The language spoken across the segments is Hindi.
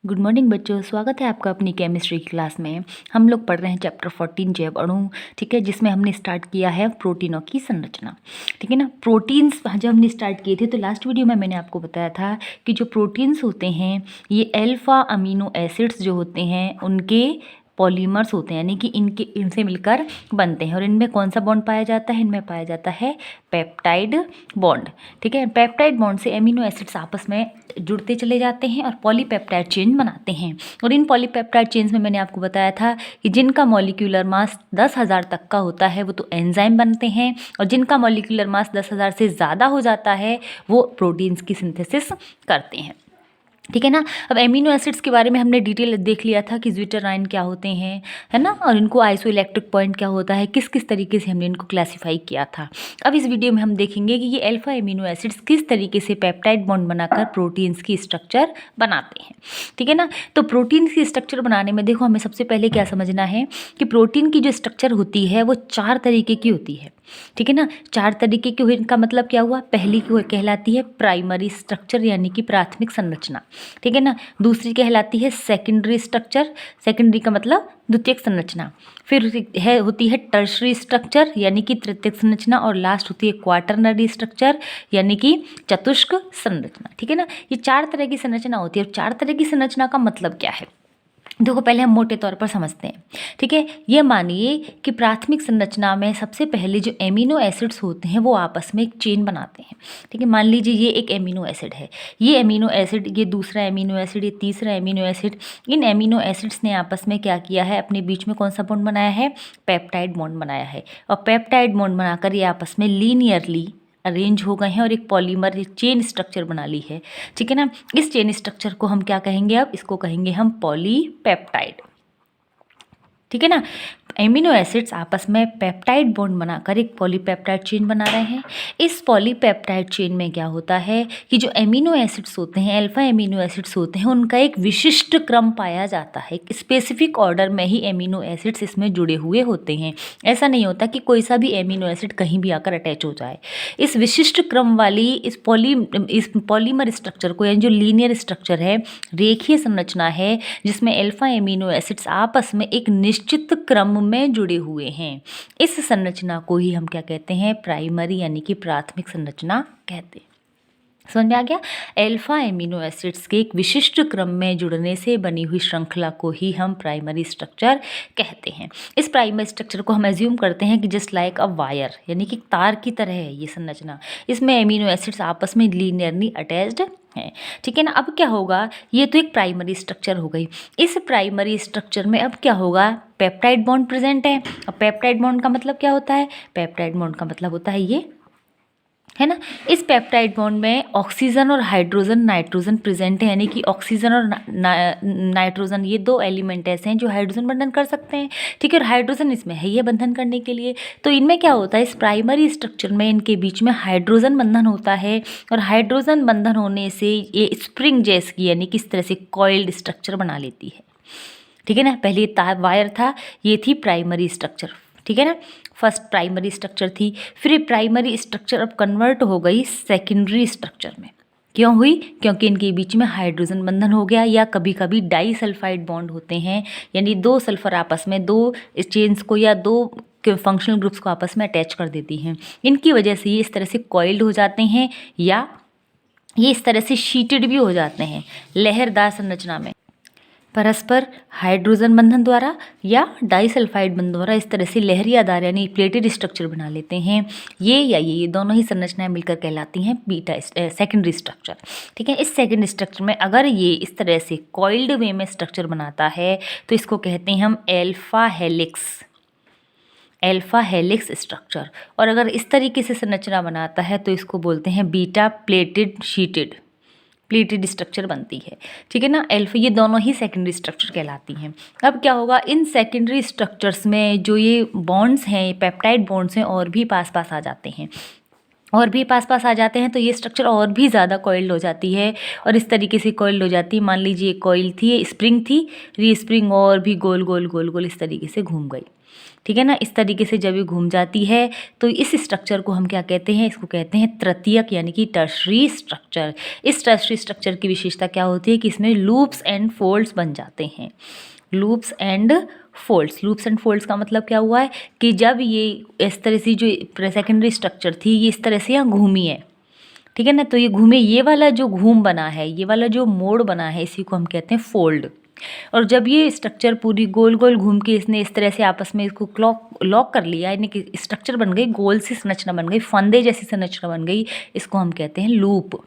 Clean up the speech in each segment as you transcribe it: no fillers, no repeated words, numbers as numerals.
गुड मॉर्निंग बच्चों, स्वागत है आपका अपनी केमिस्ट्री की क्लास में। हम लोग पढ़ रहे हैं चैप्टर 14 जैव अणु। ठीक है, जिसमें हमने स्टार्ट किया है प्रोटीनों की संरचना। ठीक है ना। प्रोटीन्स जब हमने स्टार्ट किए थे तो लास्ट वीडियो में मैंने आपको बताया था कि जो प्रोटीन्स होते हैं ये अल्फा अमीनो एसिड्स जो होते हैं उनके पॉलीमर्स होते हैं, यानी कि इनसे मिलकर बनते हैं। और इनमें कौन सा बॉन्ड पाया जाता है? इनमें पाया जाता है पेप्टाइड बॉन्ड। ठीक है, पेप्टाइड बॉन्ड से एमिनो एसिड्स आपस में जुड़ते चले जाते हैं और पॉलीपेप्टाइड चेन बनाते हैं। और इन पॉलीपेप्टाइड चेन्स में मैंने आपको बताया था कि जिनका मॉलिक्यूलर मास 10,000 तक का होता है वो तो एंजाइम बनते हैं, और जिनका मॉलिक्यूलर मास 10,000 से ज़्यादा हो जाता है वो प्रोटीन्स की सिंथेसिस करते हैं। ठीक है ना। अब एमिनो एसिड्स के बारे में हमने डिटेल देख लिया था कि ज्विटराइन क्या होते हैं, है ना, और इनको आइसोइलेक्ट्रिक पॉइंट क्या होता है, किस किस तरीके से हमने इनको क्लासीफाई किया था। अब इस वीडियो में हम देखेंगे कि ये अल्फा एमिनो एसिड्स किस तरीके से पेप्टाइड बॉन्ड बनाकर प्रोटीन्स की स्ट्रक्चर बनाते हैं। ठीक है ना। तो प्रोटीन्स की स्ट्रक्चर बनाने में देखो हमें सबसे पहले क्या समझना है कि प्रोटीन की जो स्ट्रक्चर होती है वो 4 तरीके की होती है। ठीक है ना। 4 तरीके की हुई, इनका मतलब क्या हुआ? पहली को कहलाती है प्राइमरी स्ट्रक्चर यानी कि प्राथमिक संरचना। ठीक है ना। दूसरी कहलाती है सेकेंडरी स्ट्रक्चर, सेकेंडरी का मतलब द्वितीयक संरचना। फिर होती है टर्शरी स्ट्रक्चर यानी कि तृतीयक संरचना, और लास्ट होती है क्वाटरनरी स्ट्रक्चर यानी कि चतुष्क संरचना। ठीक है ना। ये 4 तरह की संरचना होती है। और 4 तरह की संरचना का मतलब क्या है देखो पहले हम मोटे तौर पर समझते हैं। ठीक है, ये मानिए कि प्राथमिक संरचना में सबसे पहले जो एमिनो एसिड्स होते हैं वो आपस में एक चेन बनाते हैं। ठीक है, मान लीजिए ये एक एमिनो एसिड है, ये एमिनो एसिड, ये दूसरा एमिनो एसिड, ये तीसरा एमिनो एसिड। इन एमिनो एसिड्स ने आपस में क्या किया है? अपने बीच में कौन सा बॉन्ड बनाया है? पेप्टाइड बॉन्ड बनाया है। और पेप्टाइड बॉन्ड बनाकर ये आपस में लीनियरली अरेंज हो गए हैं और एक पॉलीमर चेन स्ट्रक्चर बना ली है। ठीक है ना। इस चेन स्ट्रक्चर को हम क्या कहेंगे? अब इसको कहेंगे हम पॉलीपेप्टाइड। ठीक है ना। एमिनो एसिड्स आपस में पेप्टाइड बॉन्ड बनाकर एक पॉलीपेप्टाइड चेन बना रहे हैं। इस पॉलीपेप्टाइड चेन में क्या होता है कि जो एमिनो एसिड्स होते हैं, अल्फा एमिनो एसिड्स होते हैं, उनका एक विशिष्ट क्रम पाया जाता है। एक स्पेसिफिक ऑर्डर में ही एमिनो एसिड्स इसमें जुड़े हुए होते हैं। ऐसा नहीं होता कि कोई सा भी एमिनो एसिड कहीं भी आकर अटैच हो जाए। इस विशिष्ट क्रम वाली इस पॉलीमर स्ट्रक्चर को, यानी जो लीनियर स्ट्रक्चर है, रेखीय संरचना है, जिसमें अल्फा एमिनो एसिड्स आपस में एक निश्चित क्रम में जुड़े हुए हैं, इस संरचना को ही हम क्या कहते हैं? प्राइमरी यानी कि प्राथमिक संरचना कहते हैं। समझ में आ गया? अल्फा एमिनो एसिड्स के एक विशिष्ट क्रम में जुड़ने से बनी हुई श्रृंखला को ही हम प्राइमरी स्ट्रक्चर कहते हैं। इस प्राइमरी स्ट्रक्चर को हम एज्यूम करते हैं कि जस्ट लाइक अ वायर, यानी कि तार की तरह है ये संरचना। इसमें एमिनो एसिड्स आपस में लीनियरली अटैच्ड है। ठीक है ना। अब क्या होगा? ये तो एक प्राइमरी स्ट्रक्चर हो गई। इस प्राइमरी स्ट्रक्चर में अब क्या होगा? पेप्टाइड बॉन्ड प्रेजेंट है। अब पेप्टाइड बॉन्ड का मतलब क्या होता है? पेप्टाइड बॉन्ड का मतलब होता है ये, है ना। इस पेप्टाइड बॉन्ड में ऑक्सीजन और हाइड्रोजन नाइट्रोजन प्रेजेंट है, यानी कि ऑक्सीजन और नाइट्रोजन ये 2 एलिमेंट ऐसे हैं जो हाइड्रोजन बंधन कर सकते हैं। ठीक है, और हाइड्रोजन इसमें है ये बंधन करने के लिए। तो इनमें क्या होता है? इस प्राइमरी स्ट्रक्चर में इनके बीच में हाइड्रोजन बंधन होता है, और हाइड्रोजन बंधन होने से ये स्प्रिंग जैसी, यानी कि इस तरह से कॉइल्ड स्ट्रक्चर बना लेती है। ठीक है ना। पहले ये वायर था, ये थी प्राइमरी स्ट्रक्चर। ठीक है ना। फर्स्ट प्राइमरी स्ट्रक्चर थी, फिर ये प्राइमरी स्ट्रक्चर अब कन्वर्ट हो गई सेकेंडरी स्ट्रक्चर में। क्यों हुई? क्योंकि इनके बीच में हाइड्रोजन बंधन हो गया, या कभी कभी डाइसल्फाइड बॉन्ड होते हैं, यानी 2 सल्फर आपस में 2 चेन्स को या 2 फंक्शनल ग्रुप्स को आपस में अटैच कर देती हैं। इनकी वजह से ये इस तरह से कॉइल्ड हो जाते हैं, या ये इस तरह से शीटेड भी हो जाते हैं लहरदार संरचना में, परस्पर हाइड्रोजन बंधन द्वारा या डाइसल्फाइड बंधन द्वारा इस तरह से लहरी आधार यानी प्लेटेड स्ट्रक्चर बना लेते हैं। ये दोनों ही संरचनाएं मिलकर कहलाती हैं सेकेंडरी स्ट्रक्चर। ठीक है। इस सेकेंडरी स्ट्रक्चर में अगर ये इस तरह से कॉइल्ड वे में स्ट्रक्चर बनाता है तो इसको कहते हैं हम अल्फा हेलिक्स स्ट्रक्चर। और अगर इस तरीके से संरचना बनाता है तो इसको बोलते हैं बीटा प्लेटेड स्ट्रक्चर बनती है। ठीक है ना। अल्फा, ये दोनों ही सेकेंडरी स्ट्रक्चर कहलाती हैं। अब क्या होगा? इन सेकेंडरी स्ट्रक्चर्स में जो ये बॉन्ड्स हैं, पेप्टाइड बॉन्ड्स हैं, और भी पास पास आ जाते हैं, तो ये स्ट्रक्चर और भी ज़्यादा कॉइल्ड हो जाती है। और इस तरीके से कॉइल्ड हो जाती है, मान लीजिए कॉइल थी, ये स्प्रिंग थी, ये स्प्रिंग और भी गोल गोल गोल गोल इस तरीके से घूम गई। ठीक है ना। इस तरीके से जब ये घूम जाती है तो इस स्ट्रक्चर को हम क्या कहते हैं, इसको कहते हैं तृतीयक यानी कि टर्शरी स्ट्रक्चर। इस टर्शरी स्ट्रक्चर की विशेषता क्या होती है कि इसमें लूप्स एंड फोल्ड्स बन जाते हैं। Loops and folds, loops and folds का मतलब क्या हुआ है कि जब ये इस तरह से जो सेकेंडरी स्ट्रक्चर थी ये इस तरह से यहाँ घूमी है, ठीक है ना, तो ये घूमे, ये वाला जो घूम बना है, ये वाला जो मोड़ बना है, इसी को हम कहते हैं फोल्ड। और जब ये स्ट्रक्चर पूरी गोल गोल घूम के इसने इस तरह से आपस में इसको लॉक कर लिया, यानी कि स्ट्रक्चर बन गई, गोल सी संरचना बन गई, फंदे जैसी संरचना बन गई, इसको हम कहते हैं लूप।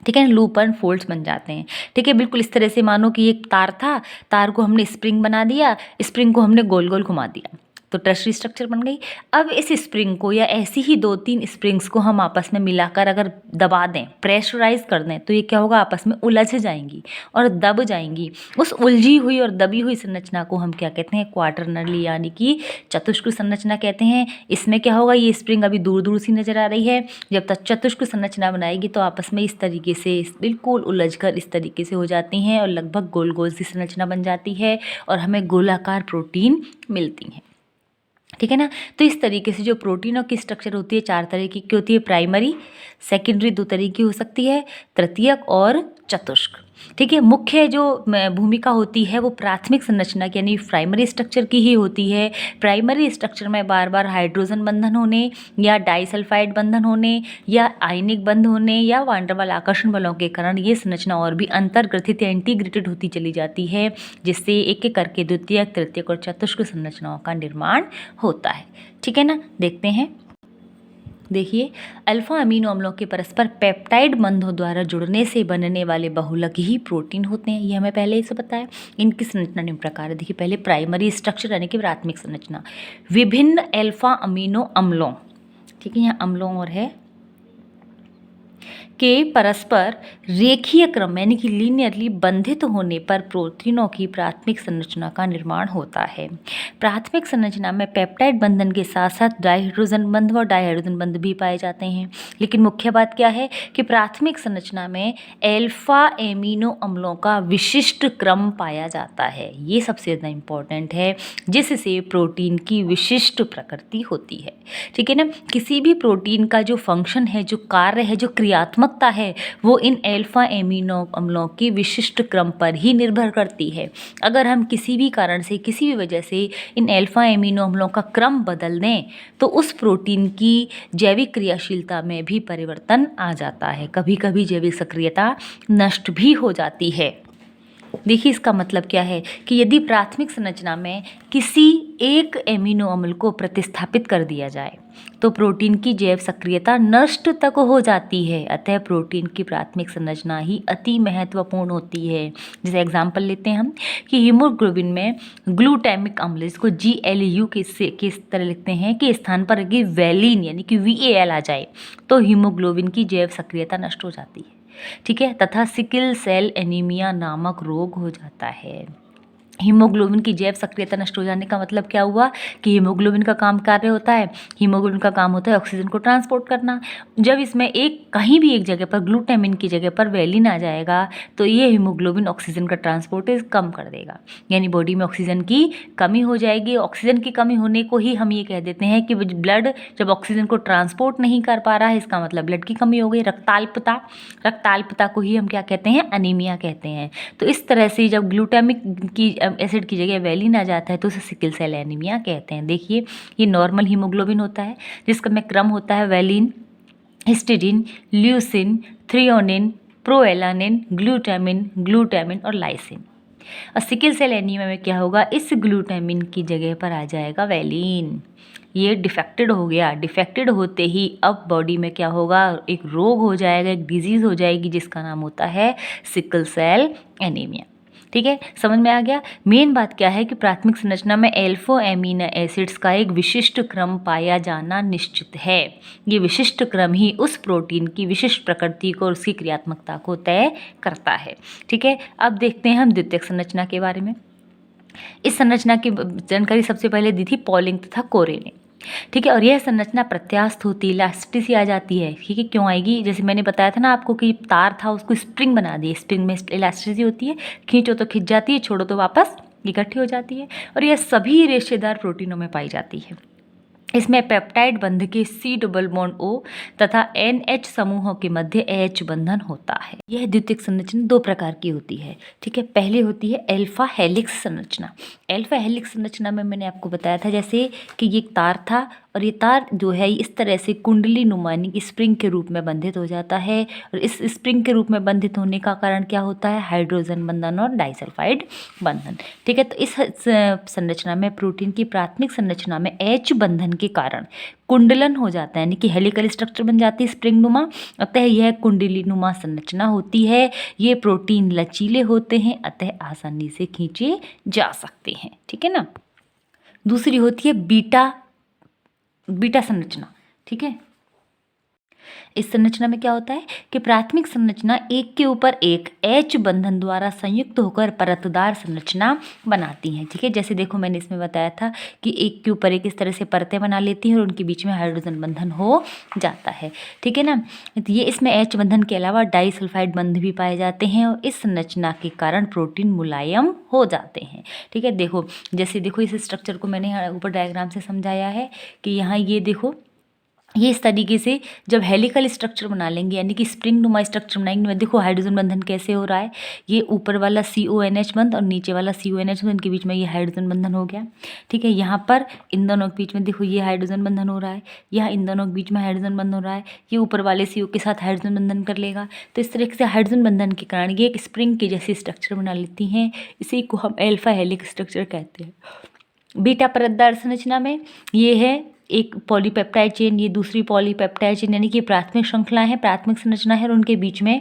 ठीक है, लूप एंड फोल्ड्स बन जाते हैं। ठीक है, बिल्कुल इस तरह से मानो कि एक तार था, तार को हमने स्प्रिंग बना दिया, स्प्रिंग को हमने गोल गोल घुमा दिया, तो टर्शरी स्ट्रक्चर बन गई। अब इस स्प्रिंग को या ऐसी ही 2-3 स्प्रिंग्स को हम आपस में मिलाकर अगर दबा दें, प्रेशराइज कर दें, तो ये क्या होगा, आपस में उलझ जाएंगी और दब जाएंगी। उस उलझी हुई और दबी हुई संरचना को हम क्या कहते हैं, क्वाटरनरी यानी कि चतुष्क संरचना कहते हैं। इसमें क्या होगा, ये स्प्रिंग अभी दूर दूर सी नजर आ रही है, जब तक चतुष्क संरचना बनाएगी तो आपस में इस तरीके से बिल्कुल उलझकर इस तरीके से हो जाती हैं और लगभग गोल गोल सी संरचना बन जाती है और हमें गोलाकार प्रोटीन मिलती हैं। ठीक है ना। तो इस तरीके से जो प्रोटीनों की स्ट्रक्चर होती है 4 तरह की होती है, प्राइमरी, सेकेंडरी 2 तरह की हो सकती है, तृतीयक और चतुष्क। ठीक है, मुख्य जो भूमिका होती है वो प्राथमिक संरचना की यानी प्राइमरी स्ट्रक्चर की ही होती है। प्राइमरी स्ट्रक्चर में बार बार हाइड्रोजन बंधन होने या डाइसल्फाइड बंधन होने या आयनिक बंध होने या वांडरवाल आकर्षण बलों के कारण ये संरचना और भी अंतर्ग्रथित या इंटीग्रेटेड होती चली जाती है, जिससे एक एक करके द्वितीयक, तृतीयक और चतुष्क संरचनाओं का निर्माण होता है। ठीक है ना, देखते हैं। देखिए, अल्फा अमीनो अम्लों के परस्पर पेप्टाइड बंधों द्वारा जुड़ने से बनने वाले बहुलक ही प्रोटीन होते हैं। ये हमें पहले ही से पता है। इनकी संरचना निम्न प्रकार है। देखिए, पहले प्राइमरी स्ट्रक्चर यानी कि प्राथमिक संरचना, विभिन्न अल्फा अमीनो अम्लों, ठीक है, यहाँ अम्लों और है, के परस्पर रेखीय क्रम यानी कि लीनियरली बंधित होने पर प्रोटीनों की प्राथमिक संरचना का निर्माण होता है। प्राथमिक संरचना में पेप्टाइड बंधन के साथ साथ डाइहाइड्रोजन बंध व डाइहाइड्रोजन बंध भी पाए जाते हैं। लेकिन मुख्य बात क्या है कि प्राथमिक संरचना में अल्फा एमिनो अम्लों का विशिष्ट क्रम पाया जाता है। ये सबसे ज़्यादा इम्पॉर्टेंट है, जिससे प्रोटीन की विशिष्ट प्रकृति होती है। ठीक है ना। किसी भी प्रोटीन का जो फंक्शन है, जो कार्य है, जो क्रियात्मकता है, वो इन अल्फा एमिनो अम्लों के विशिष्ट क्रम पर ही निर्भर करती है। अगर हम किसी भी कारण से, किसी भी वजह से इन अल्फा एमिनो अम्लों का क्रम बदल दें तो उस प्रोटीन की जैविक क्रियाशीलता में भी परिवर्तन आ जाता है। कभी कभी जैविक सक्रियता नष्ट भी हो जाती है। देखिए, इसका मतलब क्या है कि यदि प्राथमिक संरचना में किसी एक एमिनो अम्ल को प्रतिस्थापित कर दिया जाए तो प्रोटीन की जैव सक्रियता नष्ट तक हो जाती है। अतः प्रोटीन की प्राथमिक संरचना ही अति महत्वपूर्ण होती है। जैसे एग्जाम्पल लेते हैं हम कि हीमोग्लोबिन में ग्लूटामिक अम्ल, जिसको GLU किस तरह लिखते हैं कि स्थान पर अगर वैलिन यानी कि VAL आ जाए तो हीमोग्लोबिन की जैव सक्रियता नष्ट हो जाती है। ठीक है, तथा सिकल सेल एनीमिया नामक रोग हो जाता है। हीमोग्लोबिन की जैव सक्रियता नष्ट हो जाने का मतलब क्या हुआ कि हीमोग्लोबिन का काम कार्य होता है, हीमोग्लोबिन का काम होता है ऑक्सीजन को ट्रांसपोर्ट करना। जब इसमें कहीं भी एक जगह पर ग्लूटामिन की जगह पर वैलिन आ जाएगा तो ये हीमोग्लोबिन ऑक्सीजन का ट्रांसपोर्टेज कम कर देगा, यानी बॉडी में ऑक्सीजन की कमी हो जाएगी। ऑक्सीजन की कमी होने को ही हम ये कह देते हैं कि ब्लड जब ऑक्सीजन को ट्रांसपोर्ट नहीं कर पा रहा है, इसका मतलब ब्लड की कमी हो गई। रक्ताल्पता को ही हम क्या कहते हैं, अनीमिया कहते हैं। तो इस तरह से जब ग्लूटामिक की एसिड की जगह वैलिन आ जाता है तो उसे सिकल सेल एनीमिया कहते हैं। देखिए, ये नॉर्मल हीमोग्लोबिन होता है जिसका में क्रम होता है वैलिन, हिस्टिडीन, ल्यूसिन, थ्रियोनिन, प्रोएलानिन, ग्लूटामिन और लाइसिन। और सिकल सेल एनीमिया में क्या होगा, इस ग्लूटामिन की जगह पर आ जाएगा वैलिन। ये डिफेक्टेड हो गया। डिफेक्टेड होते ही अब बॉडी में क्या होगा, एक रोग हो जाएगा, एक डिजीज़ हो जाएगी जिसका नाम होता है सिकल सेल एनीमिया। ठीक है, समझ में आ गया। मेन बात क्या है कि प्राथमिक संरचना में अल्फा एमिनो एसिड्स का एक विशिष्ट क्रम पाया जाना निश्चित है। ये विशिष्ट क्रम ही उस प्रोटीन की विशिष्ट प्रकृति को और उसकी क्रियात्मकता को तय करता है। ठीक है, अब देखते हैं हम द्वितीयक संरचना के बारे में। इस संरचना की जानकारी सबसे पहले दी थी पॉलिंग तथा कोरे ने। ठीक है, और यह संरचना प्रत्यास्थ होती, इलास्टिसिटी आ जाती है। ठीक है, क्यों आएगी, जैसे मैंने बताया था ना आपको कि तार था उसको स्प्रिंग बना दिए, स्प्रिंग में इलास्टिसिटी होती है, खींचो तो खिंच जाती है, छोड़ो तो वापस इकट्ठी हो जाती है और यह सभी रेशेदार प्रोटीनों में पाई जाती है। इसमें पेप्टाइड बंध के C डबल बॉन्ड O तथा NH समूहों के मध्य H बंधन होता है। यह द्वितीयक संरचना दो प्रकार की होती है, ठीक है। पहली होती है अल्फा हेलिक्स संरचना। अल्फा हेलिक्स संरचना में मैंने आपको बताया था जैसे कि ये एक तार था और ये तार जो है इस तरह से कुंडली नुमानी की स्प्रिंग के रूप में बंधित हो जाता है और इस स्प्रिंग के रूप में बंधित होने का कारण क्या होता है, हाइड्रोजन बंधन और डाइसल्फाइड बंधन, ठीक है। तो इस संरचना में प्रोटीन की प्राथमिक संरचना में H बंधन के कारण कुंडलन हो जाता है, यानी कि हेलिकल स्ट्रक्चर बन जाती है स्प्रिंग नुमा, अतः यह कुंडली नुमा संरचना होती है। ये प्रोटीन लचीले होते हैं अतः आसानी से खींचे जा सकते हैं, ठीक है ना। दूसरी होती है बीटा संरचना, ठीक है। इस संरचना में क्या होता है कि प्राथमिक संरचना एक के ऊपर एक H बंधन द्वारा संयुक्त होकर परतदार संरचना बनाती हैं, ठीक है। जैसे देखो मैंने इसमें बताया था कि एक के ऊपर एक इस तरह से परतें बना लेती हैं और उनके बीच में हाइड्रोजन बंधन हो जाता है, ठीक है ना। तो ये इसमें H बंधन के अलावा डाइसल्फाइड बंध भी पाए जाते हैं और इस संरचना के कारण प्रोटीन मुलायम हो जाते हैं, ठीक है। देखो जैसे देखो इस स्ट्रक्चर को मैंने ऊपर डायग्राम से समझाया है कि यहाँ ये देखो ये इस तरीके से जब हेलिकल स्ट्रक्चर बना लेंगे यानी कि स्प्रिंग नुमा स्ट्रक्चर बनाएंगे, देखो हाइड्रोजन बंधन कैसे हो रहा है, ये ऊपर वाला CONH बंध और नीचे वाला CONH बंध के बीच में ये हाइड्रोजन बंधन हो गया, ठीक है। यहाँ पर इन दोनों के बीच में देखो ये हाइड्रोजन बंधन हो रहा है, यहाँ इन दोनों के बीच में हाइड्रोजन बंधन हो रहा है, ये ऊपर वाले CO के साथ हाइड्रोजन बंधन कर लेगा। तो इस तरीके से हाइड्रोजन बंधन के कारण ये एक स्प्रिंग के जैसे स्ट्रक्चर बना लेती हैं, इसी को हम अल्फा हेलिक्स स्ट्रक्चर कहते हैं। बीटा परतदार संरचना में ये है एक पॉलीपेप्टाइड चेन, ये दूसरी पॉलीपेप्टाइड चेन, यानी कि प्राथमिक श्रृंखला है, प्राथमिक संरचना है और उनके बीच में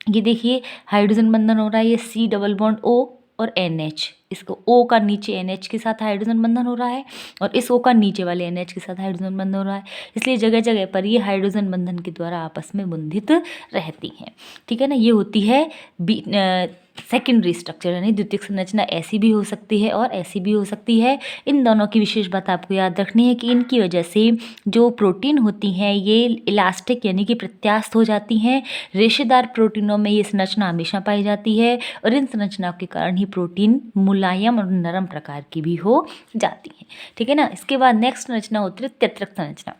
ये देखिए हाइड्रोजन बंधन हो रहा है, ये C डबल बॉन्ड O और NH, इसको O का नीचे NH के साथ हाइड्रोजन बंधन हो रहा है और इस O का नीचे वाले NH के साथ हाइड्रोजन बंधन हो रहा है, इसलिए जगह जगह पर ये हाइड्रोजन बंधन के द्वारा आपस में बंधित रहती हैं, ठीक है ना। ये होती है सेकेंडरी स्ट्रक्चर, यानी द्वितीयक संरचना ऐसी भी हो सकती है और ऐसी भी हो सकती है। इन दोनों की विशेष बात आपको याद रखनी है कि इनकी वजह से जो प्रोटीन होती हैं ये इलास्टिक यानी कि प्रत्यास्थ हो जाती हैं। रेशेदार प्रोटीनों में ये संरचना हमेशा पाई जाती है और इन संरचनाओं के कारण ही प्रोटीन मुलायम और नरम प्रकार की भी हो जाती हैं, ठीक है ना। इसके बाद नेक्स्ट संरचना होती है तृतीयक संरचना।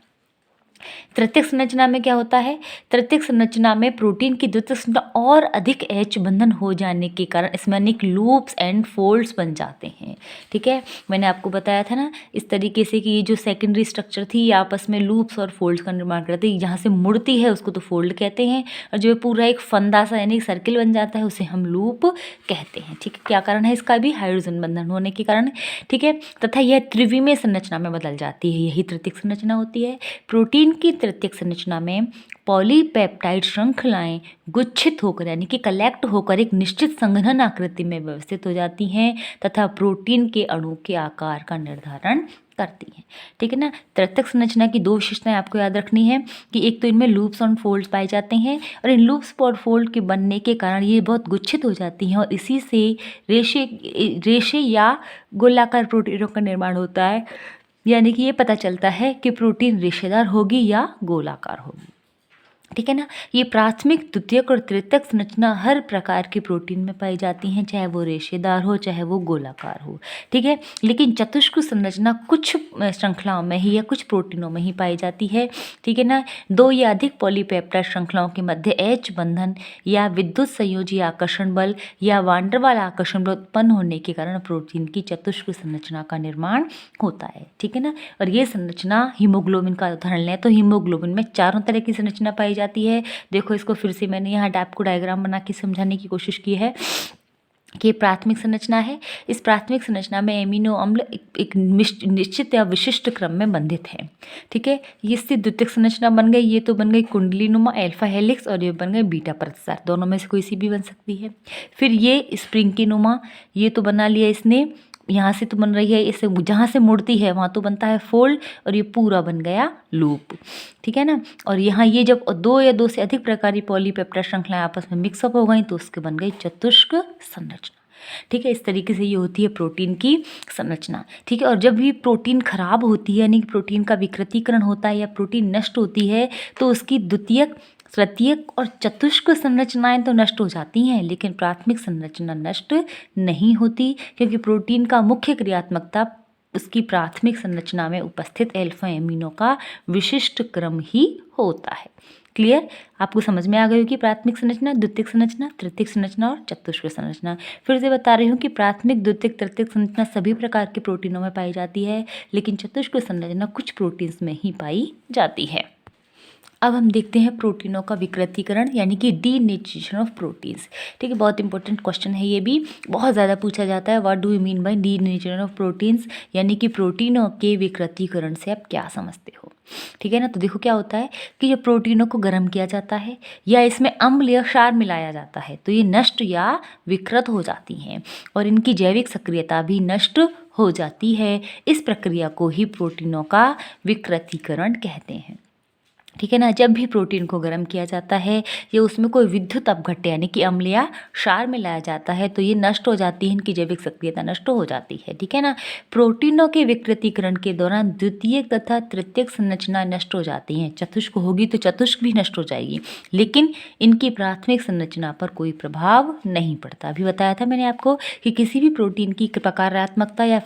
तृतीयक संरचना में क्या होता है, तृतीयक संरचना में प्रोटीन की द्वितीयक संरचना और अधिक H बंधन हो जाने के कारण इसमें अनेक लूप्स एंड फोल्ड्स बन जाते हैं, ठीक है। मैंने आपको बताया था ना इस तरीके से कि ये जो सेकेंडरी स्ट्रक्चर थी ये आपस में लूप्स और फोल्ड्स का निर्माण करती है, जहाँ से मुड़ती है उसको तो फोल्ड कहते हैं और जो पूरा एक फंदा सा यानी सर्किल बन जाता है उसे हम लूप कहते हैं, ठीक है। क्या कारण है इसका भी, हाइड्रोजन बंधन होने के कारण, ठीक है। तथा यह त्रिविमीय संरचना में बदल जाती है, यही तृतीयक संरचना होती है। प्रोटीन की तृतीयक संरचना में पॉलीपेप्टाइड श्रृंखलाएं गुच्छित होकर यानी कि कलेक्ट होकर एक निश्चित संघनन आकृति में व्यवस्थित हो जाती हैं तथा प्रोटीन के अणु के आकार का निर्धारण करती हैं, ठीक है ना। तृतीयक संरचना की दो विशेषताएं आपको याद रखनी है कि एक तो इनमें लूप्स और फोल्ड्स पाए जाते हैं और इन लूप्स और फोल्ड के बनने के कारण ये बहुत गुच्छित हो जाती हैं और इसी से रेशे या गोलाकार प्रोटीनों का निर्माण होता है, यानी कि ये पता चलता है कि प्रोटीन रेशेदार होगी या गोलाकार होगी, ठीक है ना। ये प्राथमिक द्वितीयक और तृतीयक संरचना हर प्रकार के प्रोटीन में पाई जाती हैं, चाहे वो रेशेदार हो चाहे वो गोलाकार हो, ठीक है। लेकिन चतुष्क संरचना कुछ श्रृंखलाओं में ही या कुछ प्रोटीनों में ही पाई जाती है, ठीक है ना। दो या अधिक पॉलीपेप्टाइड श्रृंखलाओं के मध्य H बंधन या विद्युत संयोजी आकर्षण बल या वांडरवाल आकर्षण बल उत्पन्न होने के कारण प्रोटीन की चतुष्क संरचना का निर्माण होता है, ठीक है ना। और ये संरचना हीमोग्लोबिन का उदाहरण लें तो हीमोग्लोबिन में चारों तरह की संरचना पाई जाती है। देखो इसको फिर से मैंने यहाँ आपको डायग्राम बना के समझाने की कोशिश की है कि प्राथमिक संरचना है। इस प्राथमिक संरचना में एमिनो अम्ल एक निश्चित या विशिष्ट क्रम में बंधित है, ठीक है। इससे द्वितीयक संरचना बन गई, ये तो बन गई कुंडली नुमा अल्फा हेलिक्स और ये बन गई बीटा परतदार, दोनों में से कोई सी भी बन सकती है। फिर ये स्प्रिंग की नुमा, ये तो बना लिया इसने, यहाँ से तो बन रही है, इससे जहाँ से मुड़ती है वहाँ तो बनता है फोल्ड और ये पूरा बन गया लूप, ठीक है ना। और यहाँ ये जब दो या दो से अधिक प्रकार की पॉलीपेप्टाइड श्रृंखलाएं आपस में मिक्सअप हो गई तो उसके बन गई चतुष्क संरचना, ठीक है। इस तरीके से ये होती है प्रोटीन की संरचना, ठीक है। और जब भी प्रोटीन खराब होती है यानी कि प्रोटीन का विकृतीकरण होता है या प्रोटीन नष्ट होती है तो उसकी द्वितीयक तृतीयक और चतुष्क संरचनाएं तो नष्ट हो जाती हैं, लेकिन प्राथमिक संरचना नष्ट नहीं होती, क्योंकि प्रोटीन का मुख्य क्रियात्मकता उसकी प्राथमिक संरचना में उपस्थित अल्फा एमिनो का विशिष्ट क्रम ही होता है। क्लियर? आपको समझ में आ गई होगी प्राथमिक संरचना, द्वितीयक संरचना, तृतीयक संरचना और चतुष्क संरचना। फिर से बता रही हूँ कि प्राथमिक, द्वितीयक, तृतीयक संरचना सभी प्रकार के प्रोटीनों में पाई जाती है, लेकिन चतुष्क संरचना कुछ प्रोटीन्स में ही पाई जाती है। अब हम देखते हैं प्रोटीनों का विकृतीकरण यानी कि डीनेचरेशन ऑफ प्रोटीन्स। ठीक है, बहुत इंपॉर्टेंट क्वेश्चन है, ये भी बहुत ज़्यादा पूछा जाता है। What do you mean by denaturation of proteins, यानी कि प्रोटीनों के विकृतीकरण से आप क्या समझते हो। ठीक है ना, तो देखो क्या होता है कि जब प्रोटीनों को गर्म किया जाता है या इसमें अम्ल या क्षार मिलाया जाता है तो ये नष्ट या विकृत हो जाती हैं और इनकी जैविक सक्रियता भी नष्ट हो जाती है। इस प्रक्रिया को ही प्रोटीनों का विकृतीकरण कहते हैं। ठीक है ना, जब भी प्रोटीन को गर्म किया जाता है या उसमें कोई विद्युत अपघट्य यानी कि अम्ल या क्षार मिलाया जाता है तो ये नष्ट हो जाती है, इनकी जैविक सक्रियता नष्ट हो जाती है। ठीक है ना, प्रोटीनों के विकृतीकरण के दौरान द्वितीयक तथा तृतीयक संरचना नष्ट हो जाती हैं। चतुष्क होगी तो चतुष्क भी नष्ट हो जाएगी, लेकिन इनकी प्राथमिक संरचना पर कोई प्रभाव नहीं पड़ता। अभी बताया था मैंने आपको कि किसी भी प्रोटीन की प्रकारात्मकता या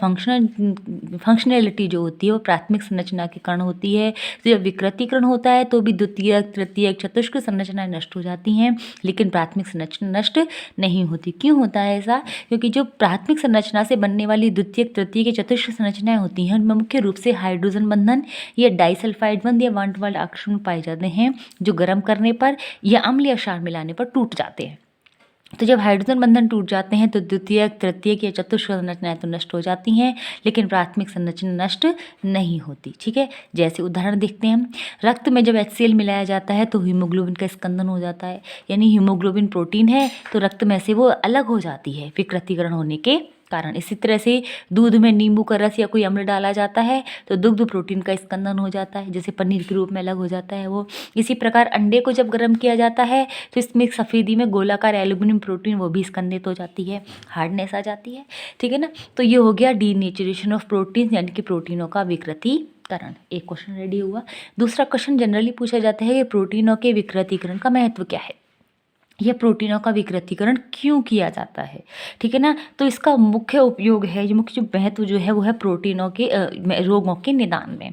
फंक्शनैलिटी जो होती है वो प्राथमिक संरचना के कारण होती है। तो जब विकृतीकरण होता है तो भी द्वितीयक, तृतीयक, चतुष्क संरचनाएं नष्ट हो जाती हैं, लेकिन प्राथमिक संरचना नष्ट नहीं होती। क्यों होता है ऐसा? क्योंकि जो प्राथमिक संरचना से बनने वाली द्वितीयक, तृतीयक, चतुष्क संरचनाएं होती हैं उनमें मुख्य रूप से हाइड्रोजन बंधन या डाइसल्फाइड बंध या वन वाल्ट आकर्षण पाए जाते हैं, जो गर्म करने पर या अम्ल या क्षार मिलाने पर टूट जाते हैं। तो जब हाइड्रोजन बंधन टूट जाते हैं तो द्वितीयक, तृतीयक या चतुष्क संरचनाएं तो नष्ट हो जाती हैं, लेकिन प्राथमिक संरचना नष्ट नहीं होती। ठीक है, जैसे उदाहरण देखते हैं हम, रक्त में जब HCl मिलाया जाता है तो हीमोग्लोबिन का स्कंदन हो जाता है, यानी हीमोग्लोबिन प्रोटीन है तो रक्त में से वो अलग हो जाती है विकृतीकरण होने के कारण। इसी तरह से दूध में नींबू का रस या कोई अम्ल डाला जाता है तो दुग्ध प्रोटीन का स्कंदन हो जाता है, जैसे पनीर के रूप में अलग हो जाता है वो। इसी प्रकार अंडे को जब गर्म किया जाता है तो इसमें सफ़ेदी में गोलाकार एल्यूमिनियम प्रोटीन वो भी स्कंदित हो जाती है, हार्डनेस आ जाती है। ठीक है ना, तो ये हो गया डीनेचरेशन ऑफ प्रोटीन यानी कि प्रोटीनों का विकृतीकरण। एक क्वेश्चन रेडी हुआ। दूसरा क्वेश्चन जनरली पूछा जाता है कि प्रोटीनों के विकृतीकरण का महत्व क्या है, यह प्रोटीनों का विकृतीकरण क्यों किया जाता है। ठीक है ना, तो इसका मुख्य उपयोग है, जो मुख्य जो महत्व जो है वो है प्रोटीनों के रोगों के निदान में।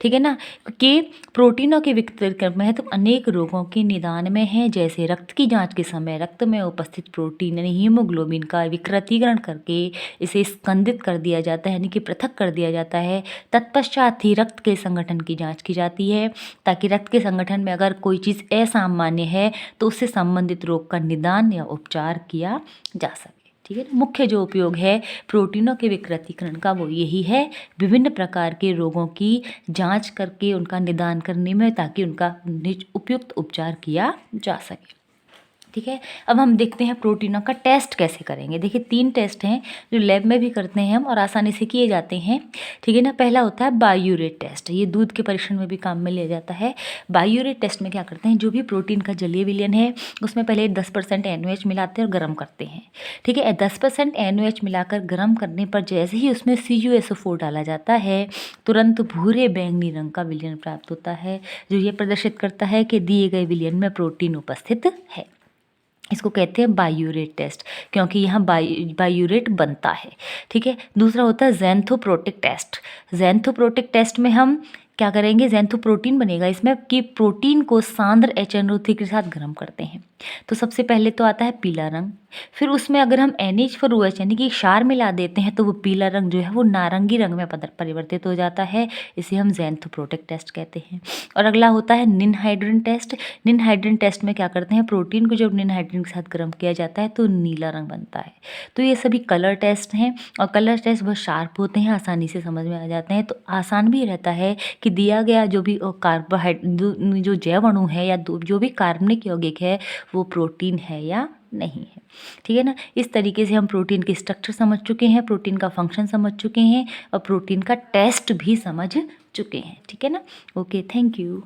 ठीक है ना, कि प्रोटीनों के विकृतीकरण महत्व अनेक रोगों के निदान में है, जैसे रक्त की जांच के समय रक्त में उपस्थित प्रोटीन यानी हीमोग्लोबिन का विकृतीकरण करके इसे स्कंदित कर दिया जाता है, यानी कि पृथक कर दिया जाता है। तत्पश्चात ही रक्त के संगठन की जाँच की जाती है, ताकि रक्त के संगठन में अगर कोई चीज़ असामान्य है तो उससे संबंधित रोग का निदान या उपचार किया जा सके। ठीक है, मुख्य जो उपयोग है प्रोटीनों के विकृतीकरण का वो यही है, विभिन्न प्रकार के रोगों की जांच करके उनका निदान करने में, ताकि उनका उपयुक्त उपचार किया जा सके। ठीक है, अब हम देखते हैं प्रोटीनों का टेस्ट कैसे करेंगे। देखिए 3 टेस्ट हैं जो लैब में भी करते हैं हम और आसानी से किए जाते हैं। ठीक है ना, पहला होता है बायोरेट टेस्ट, ये दूध के परीक्षण में भी काम में लिया जाता है। बायोरेट टेस्ट में क्या करते हैं, जो भी प्रोटीन का जलीय विलयन है उसमें पहले 10% NaOH मिलाते हैं और गर्म करते हैं। ठीक है, 10% NaOH मिलाकर गर्म करने पर जैसे ही उसमें CuSO4 डाला जाता है तुरंत भूरे बैंगनी रंग का विलयन प्राप्त होता है, जो ये प्रदर्शित करता है कि दिए गए विलयन में प्रोटीन उपस्थित है। इसको कहते हैं बायोरेट टेस्ट, क्योंकि यहाँ बायोरेट बनता है। ठीक है, दूसरा होता है ज़ैंथोप्रोटिक टेस्ट। ज़ैंथोप्रोटिक टेस्ट में हम क्या करेंगे, ज़ैंथोप्रोटीन बनेगा इसमें कि प्रोटीन को सांद्र HNO3 के साथ गर्म करते हैं। तो सबसे पहले तो आता है पीला रंग, फिर उसमें अगर हम NH4OH यानी कि क्षार मिला देते हैं तो वो पीला रंग जो है वो नारंगी रंग में परिवर्तित हो जाता है, इसे हम ज़ैंथोप्रोटिक टेस्ट कहते हैं। और अगला होता है निनहाइड्रिन टेस्ट। निनहाइड्रिन टेस्ट में क्या करते हैं, प्रोटीन को जब निनहाइड्रिन के साथ गर्म किया जाता है तो नीला रंग बनता है। तो ये सभी कलर टेस्ट हैं और कलर टेस्ट बहुत शार्प होते हैं, आसानी से समझ में आ जाते हैं। तो आसान भी रहता है कि दिया गया जो भी कार्बोहाइड्रेट जो जैव अणु है या जो भी कार्बनिक यौगिक है वो प्रोटीन है या नहीं है। ठीक है ना, इस तरीके से हम प्रोटीन की स्ट्रक्चर समझ चुके हैं, प्रोटीन का फंक्शन समझ चुके हैं और प्रोटीन का टेस्ट भी समझ चुके हैं। ठीक है ना, ओके, थैंक यू।